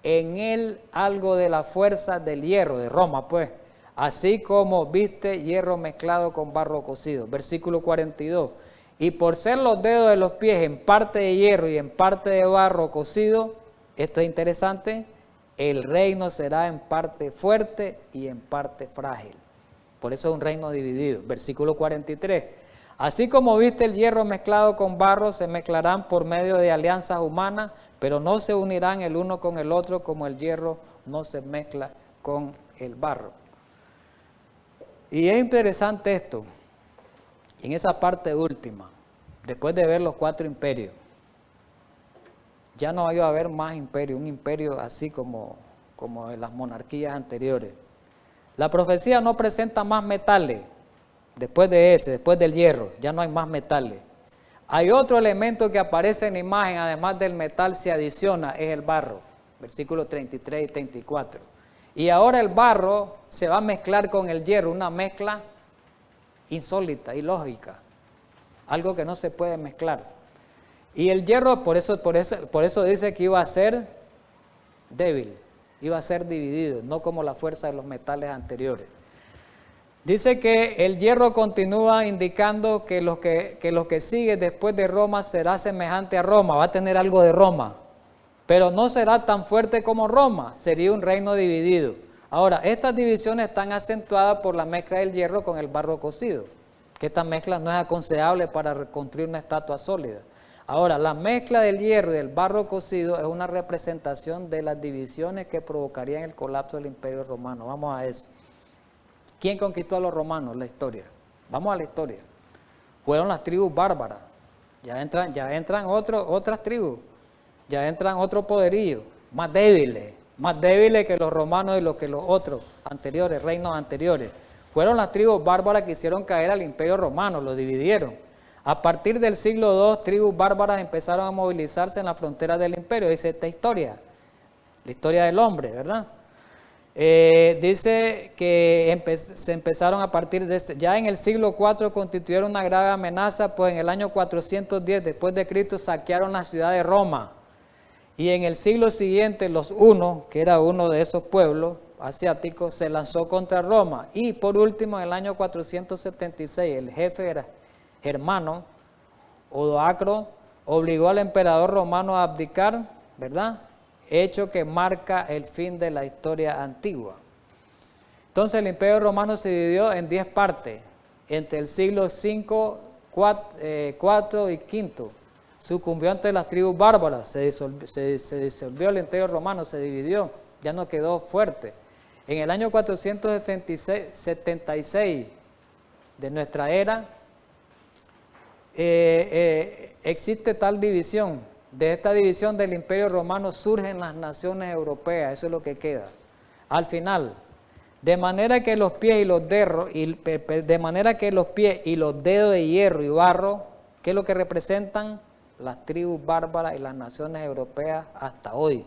en él algo de la fuerza del hierro, de Roma, pues, así como viste hierro mezclado con barro cocido. Versículo 42, y por ser los dedos de los pies en parte de hierro y en parte de barro cocido, esto es interesante, el reino será en parte fuerte y en parte frágil. Por eso es un reino dividido. Versículo 43. Así como viste el hierro mezclado con barro, se mezclarán por medio de alianzas humanas, pero no se unirán el uno con el otro como el hierro no se mezcla con el barro. Y es interesante esto, en esa parte última, después de ver los 4 imperios, ya no va a haber más imperio, un imperio así como en las monarquías anteriores. La profecía no presenta más metales, después del hierro, ya no hay más metales. Hay otro elemento que aparece en la imagen, además del metal se adiciona, es el barro, versículos 33 y 34. Y ahora el barro se va a mezclar con el hierro, una mezcla insólita, ilógica, algo que no se puede mezclar. Y el hierro, por eso dice que iba a ser débil, iba a ser dividido, no como la fuerza de los metales anteriores. Dice que el hierro continúa indicando que lo que sigue después de Roma será semejante a Roma, va a tener algo de Roma, pero no será tan fuerte como Roma, sería un reino dividido. Ahora, estas divisiones están acentuadas por la mezcla del hierro con el barro cocido, que esta mezcla no es aconsejable para construir una estatua sólida. Ahora, la mezcla del hierro y del barro cocido es una representación de las divisiones que provocarían el colapso del Imperio Romano. Vamos a eso. ¿Quién conquistó a los romanos? La historia. Vamos a la historia. Fueron las tribus bárbaras. Ya entran otras tribus. Ya entran otro poderío, más débiles que los romanos y que los otros anteriores, reinos anteriores. Fueron las tribus bárbaras que hicieron caer al Imperio Romano, lo dividieron. A partir del siglo II, tribus bárbaras empezaron a movilizarse en la frontera del imperio. Dice esta historia, la historia del hombre, ¿verdad? Dice que se empezaron a partir de ya en el siglo IV constituyeron una grave amenaza, pues en el año 410 después de Cristo saquearon la ciudad de Roma. Y en el siglo siguiente los hunos, que era uno de esos pueblos asiáticos, se lanzó contra Roma. Y por último, en el año 476, el jefe era Germano, Odoacro, obligó al emperador romano a abdicar, ¿verdad? Hecho que marca el fin de la historia antigua. Entonces el Imperio Romano se dividió en 10 partes, entre el siglo V, IV y V. Sucumbió ante las tribus bárbaras, se disolvió el Imperio Romano, se dividió, ya no quedó fuerte. En el año 476 de nuestra era, existe tal división. De esta división del Imperio Romano surgen las naciones europeas, eso es lo que queda. Al final, de manera que los pies y los dedos de hierro y barro, ¿qué es lo que representan? Las tribus bárbaras y las naciones europeas hasta hoy,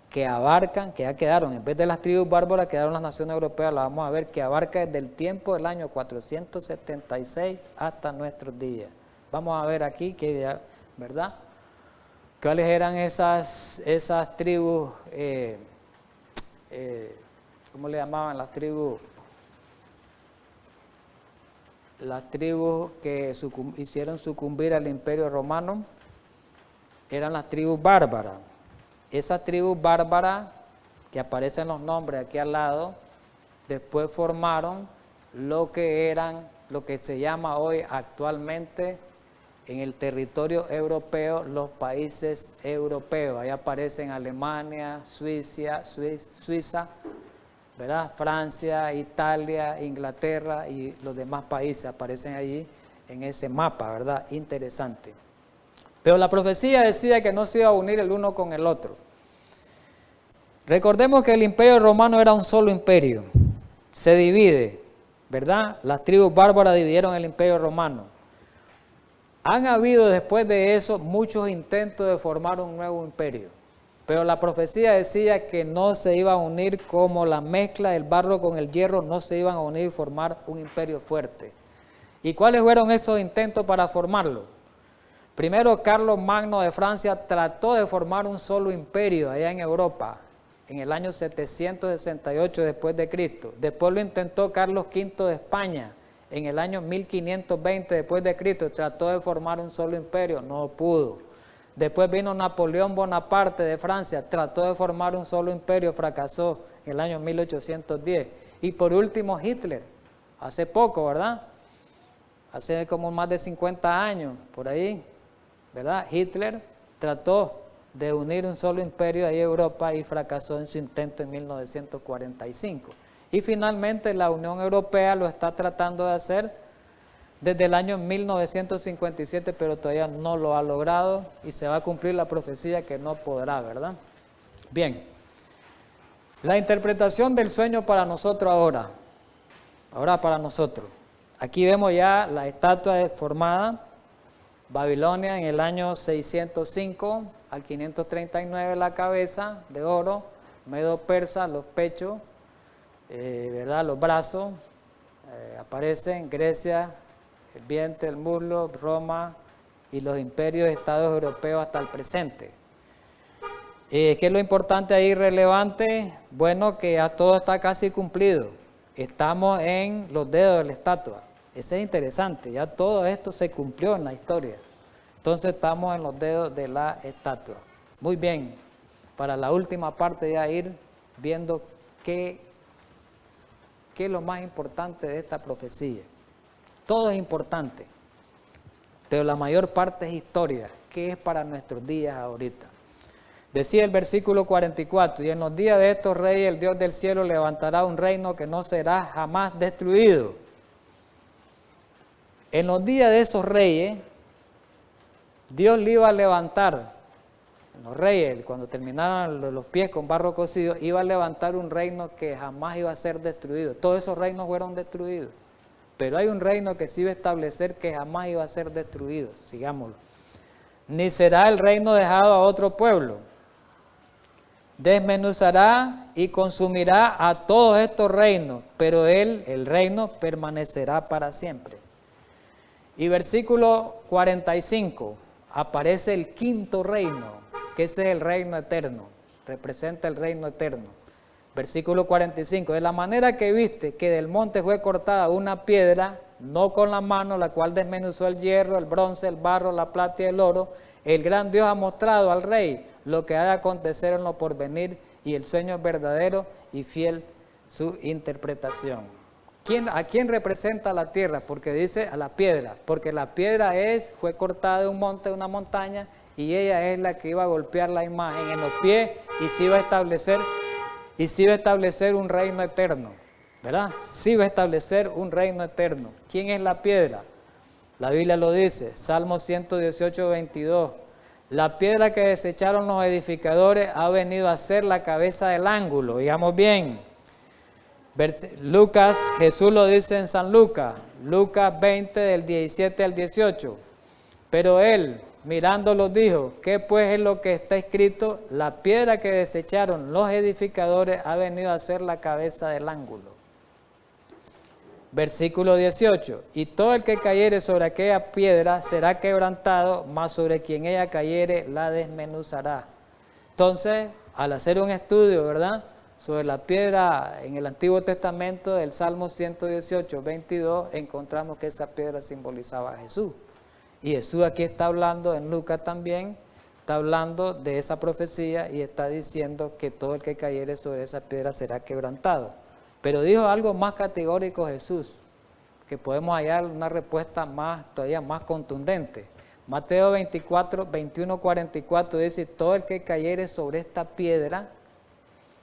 que abarcan, que ya quedaron, en vez de las tribus bárbaras quedaron las naciones europeas, la vamos a ver, que abarca desde el tiempo del año 476 hasta nuestros días. Vamos a ver aquí, ¿verdad? ¿Cuáles eran esas tribus? ¿Cómo le llamaban las tribus? Las tribus que hicieron sucumbir al Imperio Romano eran las tribus bárbaras. Esas tribus bárbaras, que aparecen los nombres aquí al lado, después formaron lo que se llama hoy actualmente en el territorio europeo, los países europeos. Ahí aparecen Alemania, Suiza, ¿verdad? Francia, Italia, Inglaterra y los demás países aparecen allí en ese mapa, ¿verdad? Interesante. Pero la profecía decía que no se iba a unir el uno con el otro. Recordemos que el Imperio Romano era un solo imperio. Se divide, ¿verdad? Las tribus bárbaras dividieron el Imperio Romano. Han habido después de eso muchos intentos de formar un nuevo imperio, Pero la profecía decía que no se iba a unir como la mezcla del barro con el hierro, no se iban a unir y formar un imperio fuerte. ¿Y cuáles fueron esos intentos para formarlo? Primero, Carlos Magno de Francia trató de formar un solo imperio allá en Europa, en el año 768 después de Cristo. Después lo intentó Carlos V de España, en el año 1520 después de Cristo, trató de formar un solo imperio, no pudo. Después vino Napoleón Bonaparte de Francia, trató de formar un solo imperio, fracasó en el año 1810. Y por último Hitler, hace poco, ¿verdad? Hace como más de 50 años, por ahí, ¿verdad? Hitler trató de unir un solo imperio ahí en Europa y fracasó en su intento en 1945. Y finalmente la Unión Europea lo está tratando de hacer desde el año 1957, pero todavía no lo ha logrado y se va a cumplir la profecía que no podrá, ¿verdad? Bien, la interpretación del sueño para nosotros ahora para nosotros. Aquí vemos ya la estatua formada, Babilonia en el año 605 al 539 la cabeza de oro, Medo Persa, los pechos, ¿verdad? Los brazos, aparecen Grecia, el vientre, el muslo, Roma y los imperios y estados europeos hasta el presente. ¿Qué es lo importante ahí relevante? Bueno, que ya todo está casi cumplido. Estamos en los dedos de la estatua. Eso es interesante, ya todo esto se cumplió en la historia. Entonces estamos en los dedos de la estatua. Muy bien, para la última parte ya ir viendo qué es lo más importante de esta profecía. Todo es importante, pero la mayor parte es historia, que es para nuestros días ahorita. Decía el versículo 44, y en los días de estos reyes el Dios del cielo levantará un reino que no será jamás destruido. En los días de esos reyes, Dios le iba a levantar, los reyes, cuando terminaran los pies con barro cocido, iba a levantar un reino que jamás iba a ser destruido. Todos esos reinos fueron destruidos. Pero hay un reino que sí iba a establecer que jamás iba a ser destruido. Sigámoslo. Ni será el reino dejado a otro pueblo. Desmenuzará y consumirá a todos estos reinos, pero él, el reino, permanecerá para siempre. Y versículo 45, aparece el quinto reino, que ese es el reino eterno, representa el reino eterno. Versículo 45, de la manera que viste que del monte fue cortada una piedra, no con la mano, la cual desmenuzó el hierro, el bronce, el barro, la plata y el oro, el gran Dios ha mostrado al rey lo que ha de acontecer en lo porvenir, y el sueño es verdadero y fiel su interpretación. ¿A quién representa la tierra? Porque dice a la piedra, porque la piedra fue cortada de un monte, de una montaña, y ella es la que iba a golpear la imagen en los pies y se iba a establecer un reino eterno, ¿verdad? Sí va a establecer un reino eterno. ¿Quién es la piedra? La Biblia lo dice, Salmo 118, 22. La piedra que desecharon los edificadores ha venido a ser la cabeza del ángulo. Digamos bien. Lucas, Jesús lo dice en San Lucas, Lucas 20 del 17 al 18. Pero él, mirándolo, dijo, ¿qué pues es lo que está escrito? La piedra que desecharon los edificadores ha venido a ser la cabeza del ángulo. Versículo 18, y todo el que cayere sobre aquella piedra será quebrantado, mas sobre quien ella cayere la desmenuzará. Entonces, al hacer un estudio, ¿verdad?, sobre la piedra en el Antiguo Testamento, del Salmo 118, 22, encontramos que esa piedra simbolizaba a Jesús. Y Jesús aquí está hablando, en Lucas también, está hablando de esa profecía y está diciendo que todo el que cayere sobre esa piedra será quebrantado. Pero dijo algo más categórico Jesús, que podemos hallar una respuesta todavía más contundente. Mateo 24, 21, 44 dice, todo el que cayere sobre esta piedra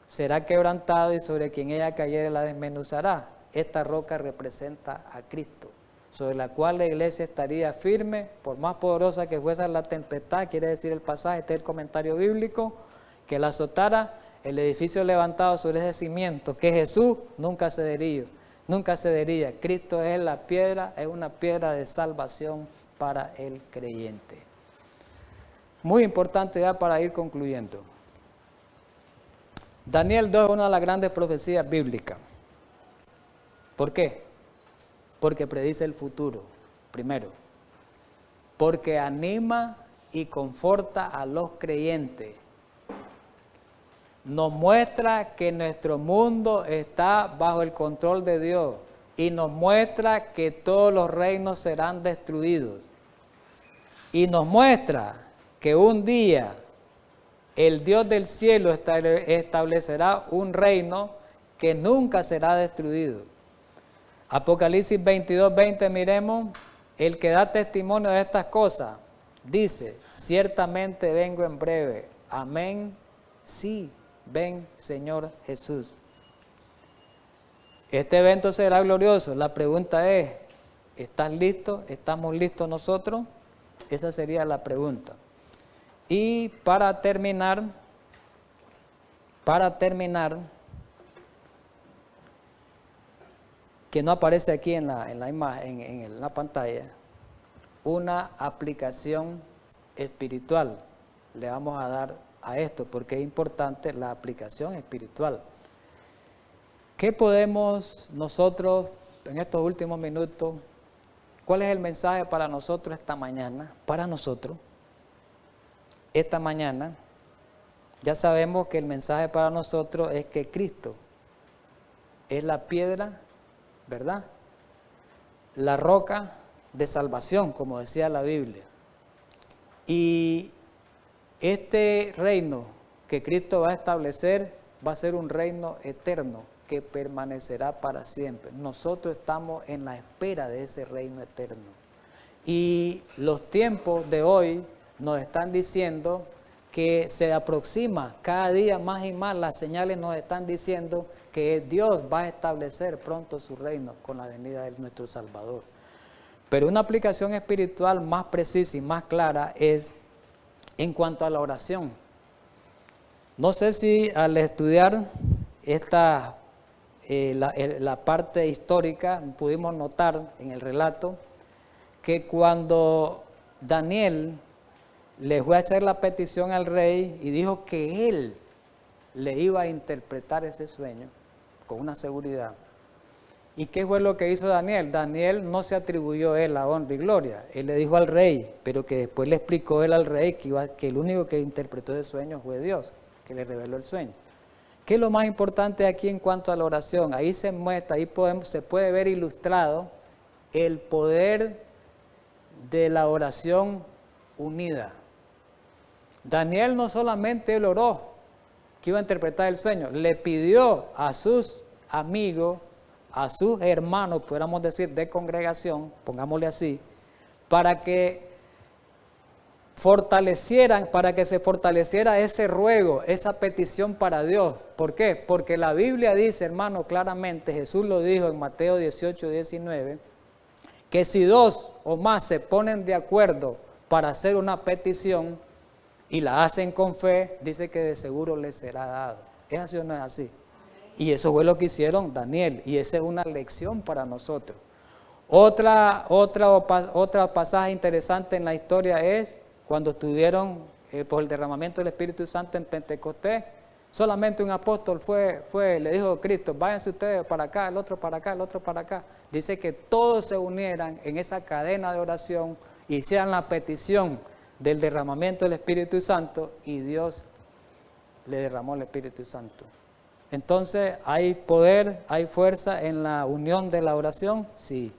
será quebrantado y sobre quien ella cayere la desmenuzará. Esta roca representa a Cristo, sobre la cual la iglesia estaría firme, por más poderosa que fuese la tempestad, quiere decir el pasaje, este es el comentario bíblico, que la azotara, el edificio levantado sobre ese cimiento, que Jesús nunca cedería. Cristo es la piedra, es una piedra de salvación para el creyente. Muy importante ya para ir concluyendo. Daniel 2 es una de las grandes profecías bíblicas. ¿Por qué? Porque predice el futuro, primero. Porque anima y conforta a los creyentes. Nos muestra que nuestro mundo está bajo el control de Dios y nos muestra que todos los reinos serán destruidos. Y nos muestra que un día el Dios del cielo establecerá un reino que nunca será destruido. Apocalipsis 22:20, miremos, el que da testimonio de estas cosas, dice, ciertamente vengo en breve. Amén. Sí, ven, Señor Jesús. Este evento será glorioso. La pregunta es, ¿estás listo? ¿Estamos listos nosotros? Esa sería la pregunta. Y para terminar, que no aparece aquí en la imagen, en la pantalla, una aplicación espiritual le vamos a dar a esto, porque es importante la aplicación espiritual. ¿Qué podemos nosotros, en estos últimos minutos, cuál es el mensaje para nosotros esta mañana? Para nosotros, esta mañana, ya sabemos que el mensaje para nosotros es que Cristo es la piedra, ¿verdad? La roca de salvación, como decía la Biblia. Y este reino que Cristo va a establecer va a ser un reino eterno que permanecerá para siempre. Nosotros estamos en la espera de ese reino eterno. Y los tiempos de hoy nos están diciendo que se aproxima cada día más y más. Las señales nos están diciendo que Dios va a establecer pronto su reino con la venida de nuestro Salvador. Pero una aplicación espiritual más precisa y más clara es en cuanto a la oración. No sé si al estudiar la parte histórica pudimos notar en el relato que cuando Daniel le fue a hacer la petición al rey y dijo que él le iba a interpretar ese sueño con una seguridad. ¿Y qué fue lo que hizo Daniel? Daniel no se atribuyó él la honra y gloria. Él le dijo al rey, pero que después le explicó él al rey que el único que interpretó el sueño fue Dios, que le reveló el sueño. ¿Qué es lo más importante aquí en cuanto a la oración? Ahí se muestra, se puede ver ilustrado el poder de la oración unida. Daniel no solamente él oró que iba a interpretar el sueño, le pidió a sus amigos, a sus hermanos, podríamos decir, de congregación, pongámosle así, para que se fortaleciera ese ruego, esa petición para Dios. ¿Por qué? Porque la Biblia dice, hermano, claramente, Jesús lo dijo en Mateo 18:19, que si dos o más se ponen de acuerdo para hacer una petición y la hacen con fe, dice que de seguro les será dado. ¿Es así o no es así? Y eso fue lo que hicieron Daniel, y esa es una lección para nosotros. Otra pasaje interesante en la historia es cuando estuvieron por el derramamiento del Espíritu Santo en Pentecostés. Solamente un apóstol le dijo a Cristo, váyanse ustedes para acá, el otro para acá, el otro para acá. Dice que todos se unieran en esa cadena de oración y hicieran la petición del derramamiento del Espíritu Santo, y Dios le derramó el Espíritu Santo. Entonces, ¿hay poder, hay fuerza en la unión de la oración? Sí.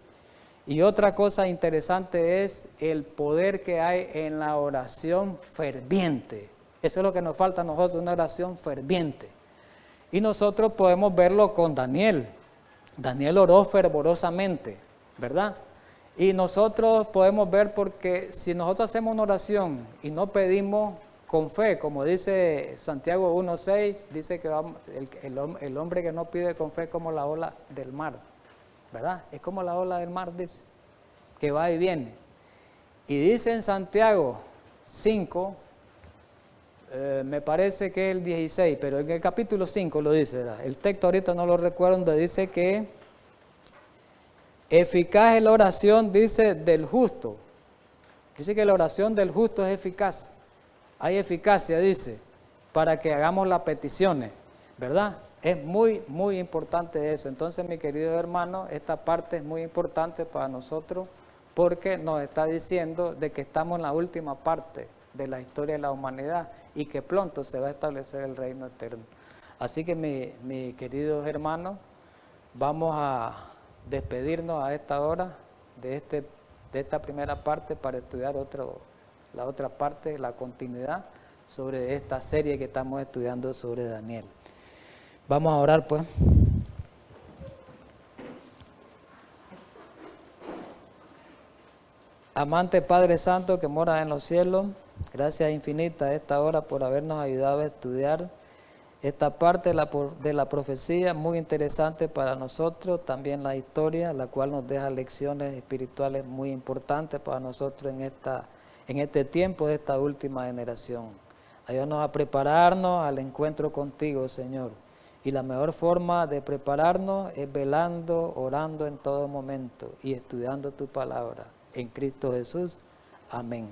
Y otra cosa interesante es el poder que hay en la oración ferviente. Eso es lo que nos falta a nosotros, una oración ferviente. Y nosotros podemos verlo con Daniel. Daniel oró fervorosamente, ¿verdad? Y nosotros podemos ver, porque si nosotros hacemos una oración y no pedimos con fe, como dice Santiago 1:6, dice que el hombre que no pide con fe es como la ola del mar, ¿verdad? Es como la ola del mar, dice, que va y viene. Y dice en Santiago 5, me parece que es el 16, pero en el capítulo 5 lo dice, ¿verdad? El texto ahorita no lo recuerdo, donde dice que eficaz es la oración, dice, del justo. Dice que la oración del justo es eficaz. Hay eficacia, dice, para que hagamos las peticiones. ¿verdad? Es muy, muy importante eso. Entonces, mi querido hermano, esta parte es muy importante para nosotros porque nos está diciendo de que estamos en la última parte de la historia de la humanidad y que pronto se va a establecer el reino eterno. Así que, mis queridos hermanos, vamos a despedirnos a esta hora de esta primera parte para estudiar la otra parte, la continuidad sobre esta serie que estamos estudiando sobre Daniel. Vamos a orar pues. Amante Padre Santo que mora en los cielos, gracias infinitas a esta hora por habernos ayudado a estudiar esta parte de la profecía, muy interesante para nosotros, también la historia, la cual nos deja lecciones espirituales muy importantes para nosotros en este tiempo de esta última generación. Ayúdanos a prepararnos al encuentro contigo, Señor. Y la mejor forma de prepararnos es velando, orando en todo momento y estudiando tu palabra. En Cristo Jesús. Amén.